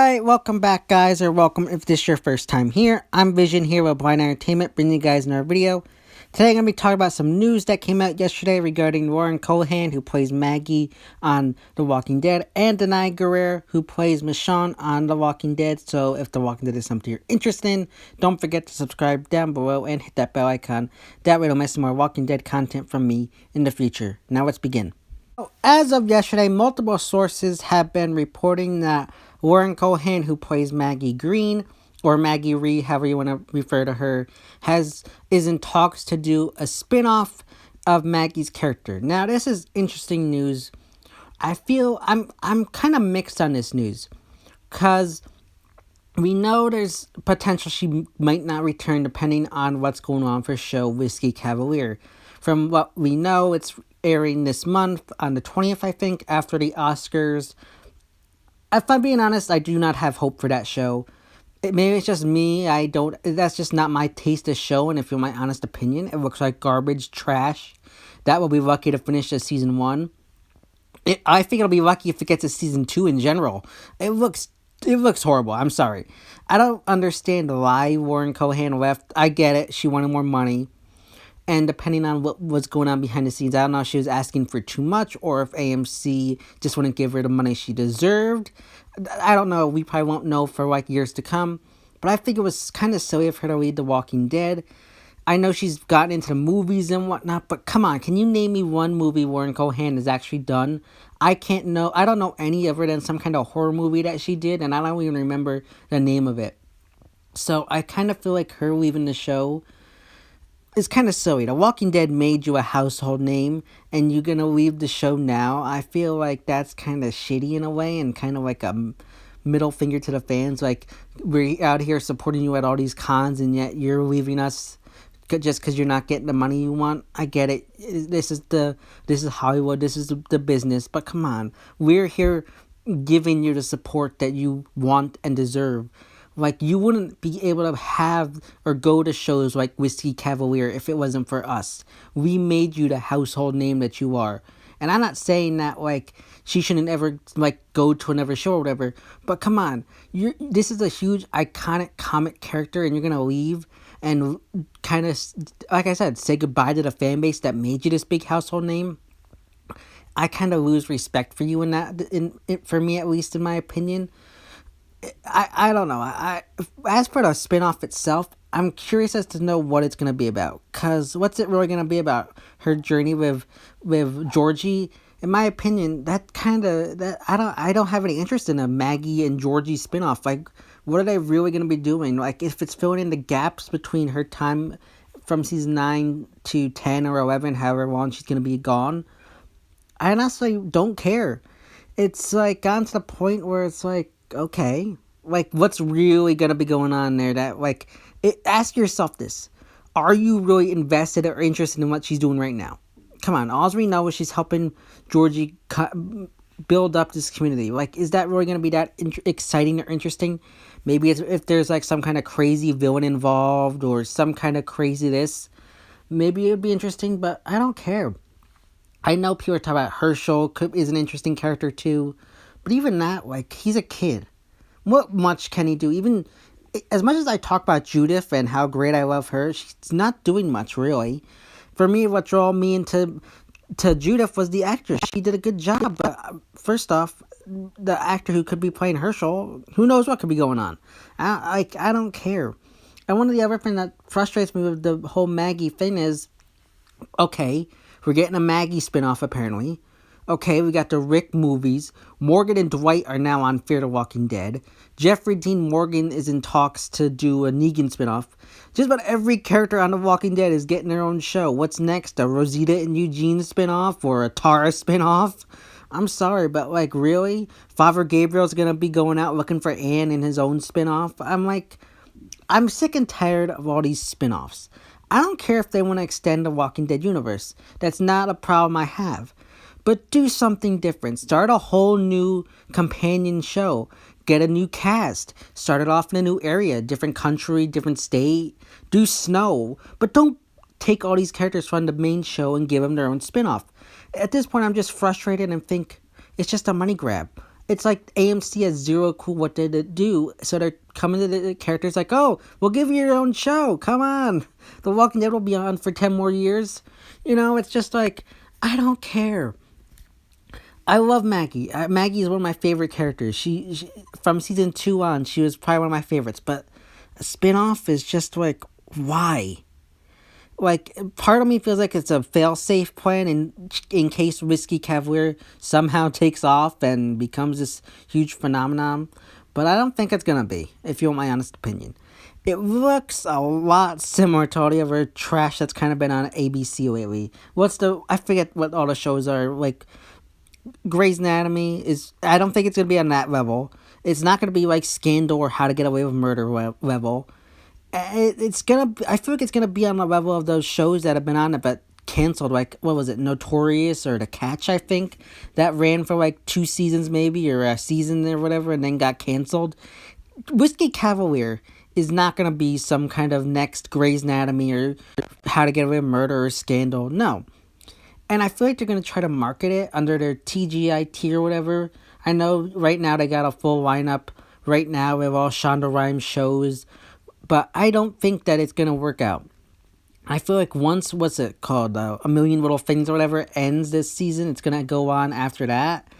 Alright, welcome back guys, or welcome if this is your first time here. I'm Vision here with Blind Entertainment, bringing you guys another video. Today I'm going to be talking about some news that came out yesterday regarding Lauren Cohan, who plays Maggie on The Walking Dead, and Danai Gurira, who plays Michonne on The Walking Dead. So if The Walking Dead is something you're interested in, don't forget to subscribe down below and hit that bell icon. That way you'll miss more Walking Dead content from me in the future. Now let's begin. As of yesterday, multiple sources have been reporting that Lauren Cohan, who plays Maggie Green, or Maggie Ree, however you want to refer to her, is in talks to do a spin-off of Maggie's character. Now, this is interesting news. I feel I'm kind of mixed on this news, because we know there's potential she might not return depending on what's going on for show Whiskey Cavalier. From what we know, it's airing this month on the 20th, I think, after the Oscars. If I'm being honest, I do not have hope for that show. Maybe it's just me. That's just not my taste of show, and if you're my honest opinion, it looks like garbage, trash. That will be lucky to finish the season 1. I think it'll be lucky if it gets to season 2 in general. It looks horrible. I'm sorry. I don't understand why Lauren Cohan left. I get it. She wanted more money. And depending on what was going on behind the scenes, I don't know if she was asking for too much or if AMC just wouldn't give her the money she deserved. I don't know. We probably won't know for like years to come. But I think it was kind of silly of her to lead The Walking Dead. I know she's gotten into the movies and whatnot, but come on. Can you name me one movie Lauren Cohan has actually done? I don't know any other than some kind of horror movie that she did, and I don't even remember the name of it. So I kind of feel like her leaving the show is kind of silly. The Walking Dead made you a household name, and you're gonna leave the show now. I feel like that's kind of shitty in a way, and kind of like a middle finger to the fans. Like, we're out here supporting you at all these cons, and yet you're leaving us just because you're not getting the money you want. I get it. This is Hollywood. This is the business. But come on, we're here giving you the support that you want and deserve. Like, you wouldn't be able to have or go to shows like Whiskey Cavalier if it wasn't for us. We made you the household name that you are. And I'm not saying that, like, she shouldn't ever, like, go to another show or whatever. But come on. This is a huge, iconic comic character, and you're going to leave and kind of, like I said, say goodbye to the fan base that made you this big household name. I kind of lose respect for you for me, at least, in my opinion. I don't know. As for the spinoff itself, I'm curious as to know what it's going to be about. Because what's it really going to be about? Her journey with Georgie? In my opinion, I don't have any interest in a Maggie and Georgie spinoff. Like, what are they really going to be doing? Like, if it's filling in the gaps between her time from season 9 to 10 or 11, however long she's going to be gone, I honestly don't care. It's like gotten to the point where it's like, okay, like, what's really gonna be going on there? That, like, ask yourself this: are you really invested or interested in what she's doing right now? Come on, all we know is she's helping Georgie build up this community. Like, is that really gonna be that exciting or interesting? Maybe if there's like some kind of crazy villain involved or some kind of crazy this, maybe it'd be interesting. But I don't care. I know people are talking about Herschel is an interesting character too. But even that, like, he's a kid. What much can he do? Even as much as I talk about Judith and how great I love her, she's not doing much, really. For me, what drew me into Judith was the actress. She did a good job. But first off, the actor who could be playing Herschel, who knows what could be going on? I don't care. And one of the other things that frustrates me with the whole Maggie thing is, okay, we're getting a Maggie spinoff apparently. Okay, we got the Rick movies. Morgan and Dwight are now on Fear the Walking Dead. Jeffrey Dean Morgan is in talks to do a Negan spinoff. Just about every character on The Walking Dead is getting their own show. What's next? A Rosita and Eugene spinoff or a Tara spinoff? I'm sorry, but, like, really? Father Gabriel's gonna be going out looking for Anne in his own spinoff? I'm sick and tired of all these spinoffs. I don't care if they want to extend the Walking Dead universe. That's not a problem I have. But do something different. Start a whole new companion show. Get a new cast. Start it off in a new area. Different country, different state. Do Snow. But don't take all these characters from the main show and give them their own spinoff. At this point, I'm just frustrated and think it's just a money grab. it's like AMC has zero clue what to do, so they're coming to the characters like, oh, we'll give you your own show, come on. The Walking Dead will be on for 10 more years. It's just like, I don't care. I love Maggie. Maggie is one of my favorite characters. She from season 2 on, she was probably one of my favorites. But a spin-off is just like, why? Like, part of me feels like it's a fail-safe plan in case Whiskey Cavalier somehow takes off and becomes this huge phenomenon. But I don't think it's gonna be, if you want my honest opinion. It looks a lot similar to all the other trash that's kind of been on ABC lately. I forget what all the shows are, like, Grey's Anatomy is, I don't think it's going to be on that level. It's not going to be like Scandal or How to Get Away with Murder level. I feel like it's going to be on the level of those shows that have been on it but canceled, like, what was it, Notorious or The Catch, I think, that ran for like 2 seasons maybe, or a season or whatever, and then got canceled. Whiskey Cavalier is not going to be some kind of next Grey's Anatomy or How to Get Away with Murder or Scandal. No. And I feel like they're going to try to market it under their TGIT or whatever. I know right now they got a full lineup. Right now we have all Shonda Rhimes shows. But I don't think that it's going to work out. I feel like once, what's it called? A Million Little Things or whatever ends this season, it's going to go on after that.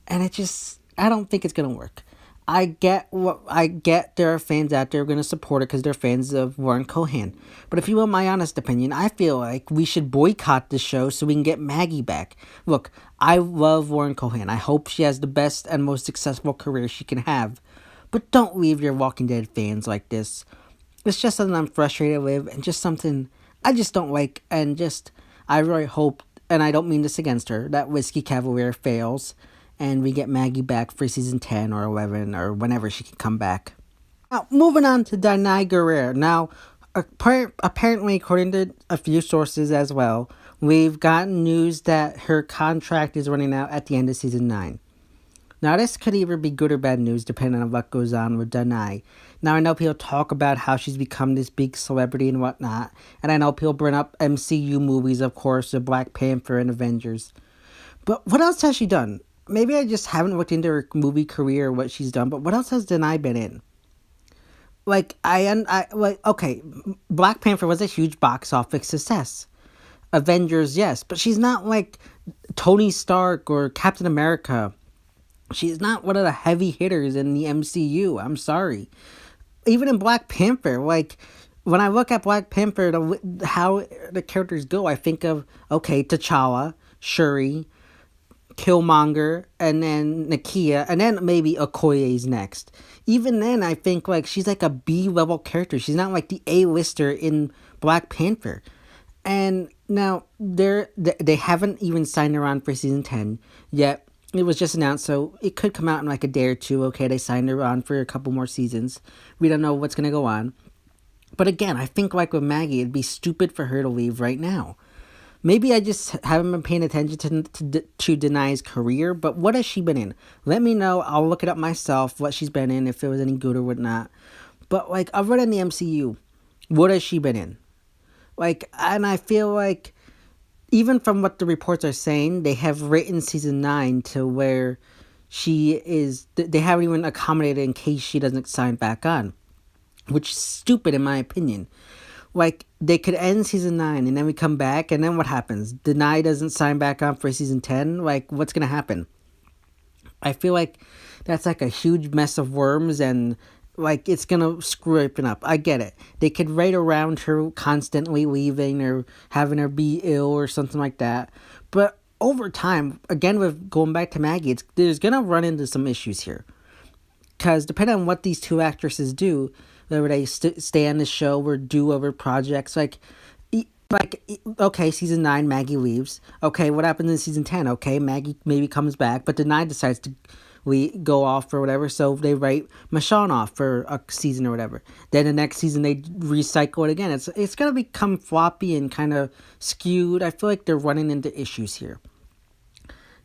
And I don't think it's going to work. I get there are fans out there who are going to support it because they're fans of Warren Cohan. But if you want my honest opinion, I feel like we should boycott this show so we can get Maggie back. Look, I love Warren Cohan. I hope she has the best and most successful career she can have. But don't leave your Walking Dead fans like this. It's just something I'm frustrated with and just something I just don't like. And I really hope, and I don't mean this against her, that Whiskey Cavalier fails and we get Maggie back for season 10 or 11 or whenever she can come back. Now, moving on to Danai Gurira. Now, apparently, according to a few sources as well, we've gotten news that her contract is running out at the end of season 9. Now, this could either be good or bad news, depending on what goes on with Danai. Now, I know people talk about how she's become this big celebrity and whatnot, and I know people bring up MCU movies, of course, the Black Panther and Avengers. But what else has she done? Maybe I just haven't looked into her movie career or what she's done, but what else has Danai been in? Like, okay, Black Panther was a huge box office success. Avengers, yes, but she's not like Tony Stark or Captain America. She's not one of the heavy hitters in the MCU. I'm sorry. Even in Black Panther, like, when I look at Black Panther, how the characters go, I think of, okay, T'Challa, Shuri, Killmonger, and then Nakia, and then maybe Okoye's next. Even then, I think, like, she's like a B-level character. She's not like the A-lister in Black Panther. And now, they haven't even signed her on for season 10 yet. It was just announced, so it could come out in like a day or two. Okay, they signed her on for a couple more seasons. We don't know what's going to go on. But again, I think like with Maggie, it'd be stupid for her to leave right now. Maybe I just haven't been paying attention to Danai's career, but what has she been in? Let me know. I'll look it up myself, what she's been in, if it was any good or whatnot. But, like, I've read in the MCU, what has she been in? Like, and I feel like, even from what the reports are saying, they have written season 9 to where they haven't even accommodated in case she doesn't sign back on. Which is stupid in my opinion. Like, they could end season 9 and then we come back, and then what happens? Danai doesn't sign back on for season 10? Like, what's going to happen? I feel like that's like a huge mess of worms, and like it's going to screw everything up. I get it. They could write around her constantly leaving or having her be ill or something like that. But over time, again, with going back to Maggie, there's going to run into some issues here. Because depending on what these two actresses do, whether they stay on the show or do other projects, okay, season 9, Maggie leaves. Okay, what happens in season 10? Okay, Maggie maybe comes back, but Danai decides to go off or whatever, so they write Michonne off for a season or whatever. Then the next season they recycle it again. It's gonna become floppy and kind of skewed. I feel like they're running into issues here.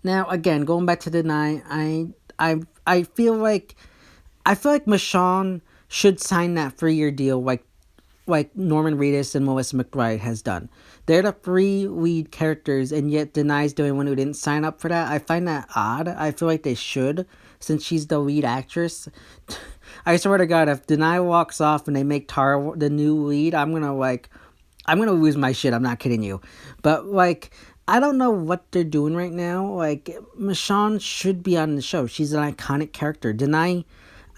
Now, again, going back to Danai, I feel like Michonne should sign that 3-year deal like like Norman Reedus and Melissa McBride has done. They're the three lead characters, and yet Danai's the only one who didn't sign up for that. I find that odd. I feel like they should, since she's the lead actress. I swear to God, if Danai walks off and they make Tara the new lead, I'm gonna lose my shit. I'm not kidding you. But like, I don't know what they're doing right now. Like, Michonne should be on the show. She's an iconic character. Danai,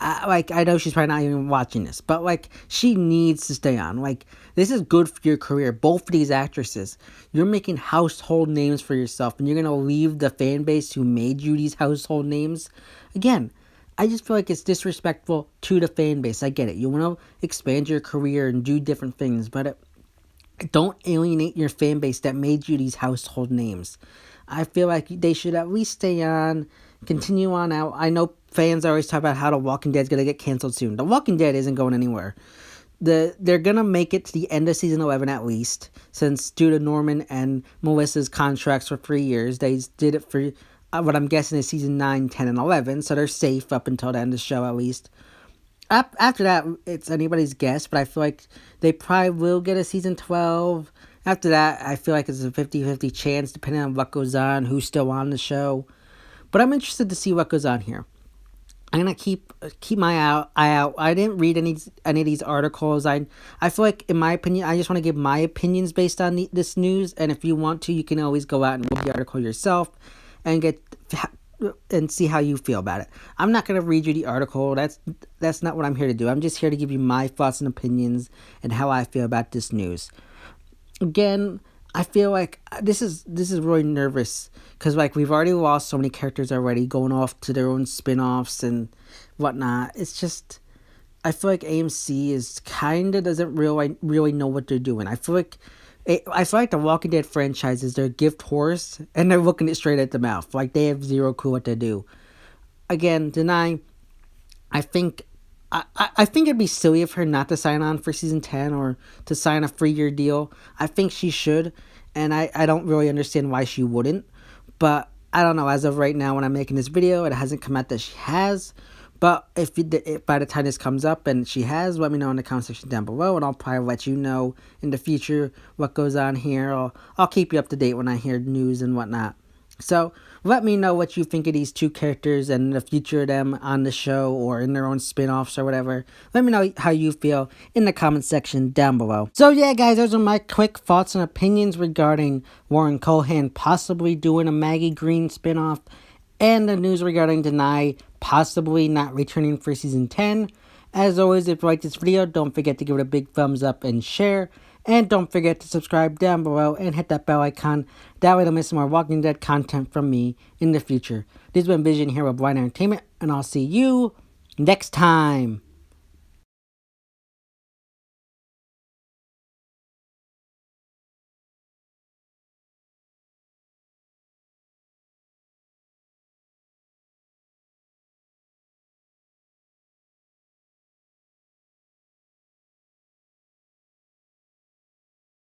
I know she's probably not even watching this, but like, she needs to stay on. Like, this is good for your career. Both of these actresses, you're making household names for yourself, and you're gonna leave the fan base who made you these household names. Again, I just feel like it's disrespectful to the fan base. I get it. You want to expand your career and do different things, but don't alienate your fan base that made you these household names. I feel like they should at least stay on, continue on out. I know fans always talk about how The Walking Dead's going to get canceled soon. The Walking Dead isn't going anywhere. They're going to make it to the end of season 11 at least, since due to Norman and Melissa's contracts for 3 years, they did it for what I'm guessing is season 9, 10, and 11, so they're safe up until the end of the show at least. After that, it's anybody's guess, but I feel like they probably will get a season 12. After that, I feel like it's a 50-50 chance, depending on what goes on, who's still on the show. But I'm interested to see what goes on here. I'm gonna keep my eye out. I didn't read any of these articles. I feel like, in my opinion, I just want to give my opinions based on this news. And if you want to, you can always go out and read the article yourself and see how you feel about it. I'm not going to read you the article. That's not what I'm here to do. I'm just here to give you my thoughts and opinions and how I feel about this news. Again, I feel like this is really nervous because like we've already lost so many characters already, going off to their own spin-offs and whatnot. It's just, I feel like AMC is kind of doesn't really know what they're doing. I feel like the Walking Dead franchise is their gift horse, and they're looking it straight at the mouth. Like, they have zero clue what to do. Again, Danai, I think it'd be silly of her not to sign on for season 10 or to sign a 3-year deal. I think she should, and I don't really understand why she wouldn't. But I don't know. As of right now, when I'm making this video, it hasn't come out that she has. But if by the time this comes up and she has, let me know in the comment section down below, and I'll probably let you know in the future what goes on here. I'll keep you up to date when I hear news and whatnot. So let me know what you think of these two characters and the future of them on the show or in their own spin-offs or whatever. Let me know how you feel in the comment section down below. So yeah, guys, those are my quick thoughts and opinions regarding Warren Cohan possibly doing a Maggie Green spin-off, and the news regarding Danai possibly not returning for season 10. As always, if you like this video, don't forget to give it a big thumbs up and share. And don't forget to subscribe down below and hit that bell icon. That way you don't miss more Walking Dead content from me in the future. This has been Vision here with Blind Entertainment, and I'll see you next time.